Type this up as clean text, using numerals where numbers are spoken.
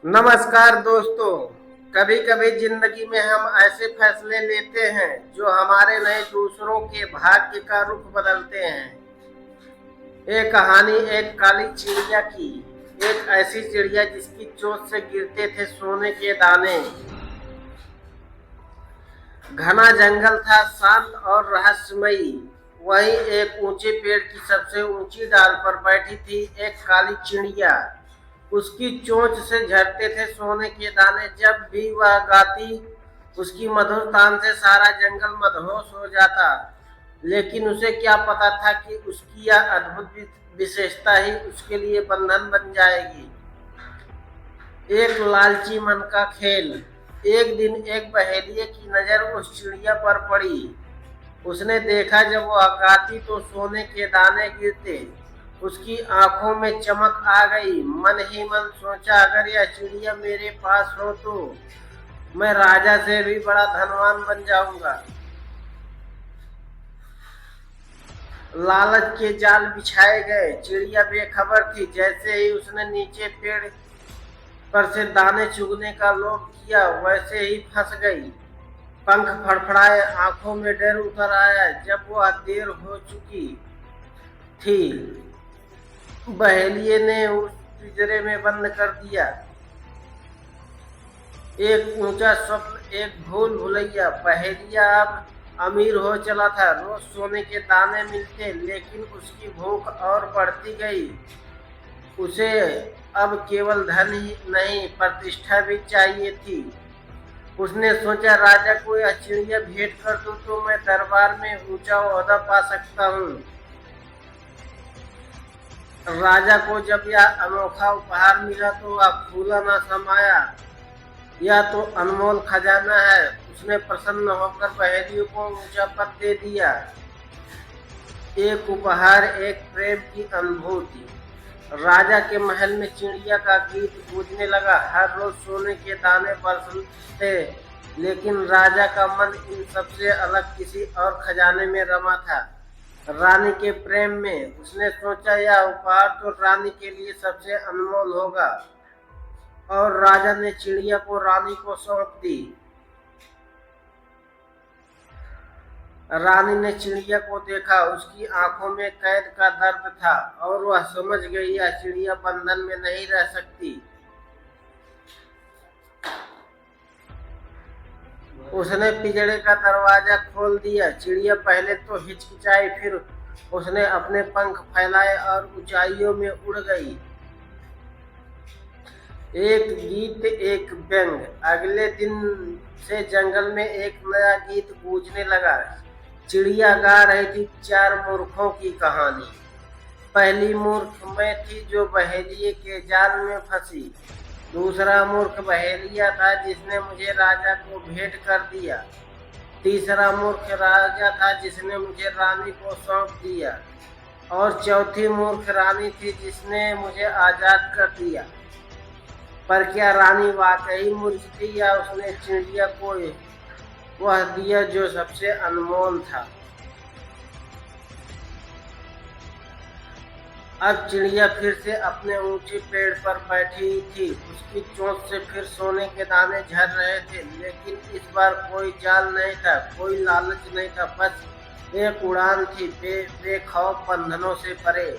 नमस्कार दोस्तों। कभी कभी जिंदगी में हम ऐसे फैसले लेते हैं जो हमारे नहीं दूसरों के भाग्य का रुख बदलते हैं। एक कहानी एक काली चिड़िया की। एक ऐसी चिड़िया जिसकी चोंच से गिरते थे सोने के दाने। घना जंगल था, शांत और रहस्यमयी। वहीं एक ऊंचे पेड़ की सबसे ऊंची डाल पर बैठी थी एक काली चिड़िया। उसकी चोंच से झड़ते थे सोने के दाने। जब भी वह गाती, उसकी मधुर तान से सारा जंगल मदहोश हो जाता। लेकिन उसे क्या पता था कि उसकी यह अद्भुत विशेषता ही उसके लिए बंधन बन जाएगी। एक लालची मन का खेल। एक दिन एक बहेलिये की नजर उस चिड़िया पर पड़ी। उसने देखा जब वह गाती तो सोने के दाने गिरते। उसकी आंखों में चमक आ गई। मन ही मन सोचा, अगर यह चिड़िया मेरे पास हो तो मैं राजा से भी बड़ा धनवान बन जाऊंगा। लालच के जाल बिछाए गए। चिड़िया बेखबर थी। जैसे ही उसने नीचे पेड़ पर से दाने चुगने का लोभ किया, वैसे ही फंस गई। पंख फड़फड़ाए, आंखों में डर उतर आया। जब वह देर हो चुकी थी, बहेलिये ने उस पिंजरे में बंद कर दिया। एक ऊंचा स्वप्न, एक भूल भुलैया। बहेलिया अब अमीर हो चला था। रोज सोने के दाने मिलते, लेकिन उसकी भूख और बढ़ती गई। उसे अब केवल धन ही नहीं, प्रतिष्ठा भी चाहिए थी। उसने सोचा, राजा को यह चिड़िया भेंट कर दूं तो मैं दरबार में ऊंचा ओहदा पा सकता हूँ। राजा को जब यह अनोखा उपहार मिला तो वह फूला न समाया। यह तो अनमोल खजाना है। उसने प्रसन्न होकर बहेलियों को ऊंचा पद दे दिया। एक उपहार, एक प्रेम की अनुभूति। राजा के महल में चिड़िया का गीत गूंजने लगा। हर रोज सोने के दाने बरसते, लेकिन राजा का मन इन सबसे अलग किसी और खजाने में रमा था, रानी के प्रेम में। उसने सोचा, यह उपहार तो रानी के लिए सबसे अनमोल होगा। और राजा ने चिड़िया को रानी को सौंप दी। रानी ने चिड़िया को देखा। उसकी आंखों में कैद का दर्द था और वह समझ गई, यह चिड़िया बंधन में नहीं रह सकती। उसने पिंजरे का दरवाजा खोल दिया। चिड़िया पहले तो हिचकिचाई, फिर उसने अपने पंख फैलाए और ऊंचाइयों में उड़ गई। एक गीत, एक व्यंग। अगले दिन से जंगल में एक नया गीत गूंजने लगा। चिड़िया गा रही थी चार मूर्खों की कहानी। पहली मूर्ख मैं थी जो बहेलिये के जाल में फंसी। दूसरा मूर्ख बहेलिया था जिसने मुझे राजा को भेंट कर दिया। तीसरा मूर्ख राजा था जिसने मुझे रानी को सौंप दिया। और चौथी मूर्ख रानी थी जिसने मुझे आजाद कर दिया। पर क्या रानी वाकई मूर्ख थी, या उसने चिड़िया को वह दिया जो सबसे अनमोल था? अब चिड़िया फिर से अपने ऊंचे पेड़ पर बैठी थी। उसकी चोंच से फिर सोने के दाने झड़ रहे थे, लेकिन इस बार कोई जाल नहीं था, कोई लालच नहीं था। बस एक उड़ान थी, बेखौफ, बंधनों से परे।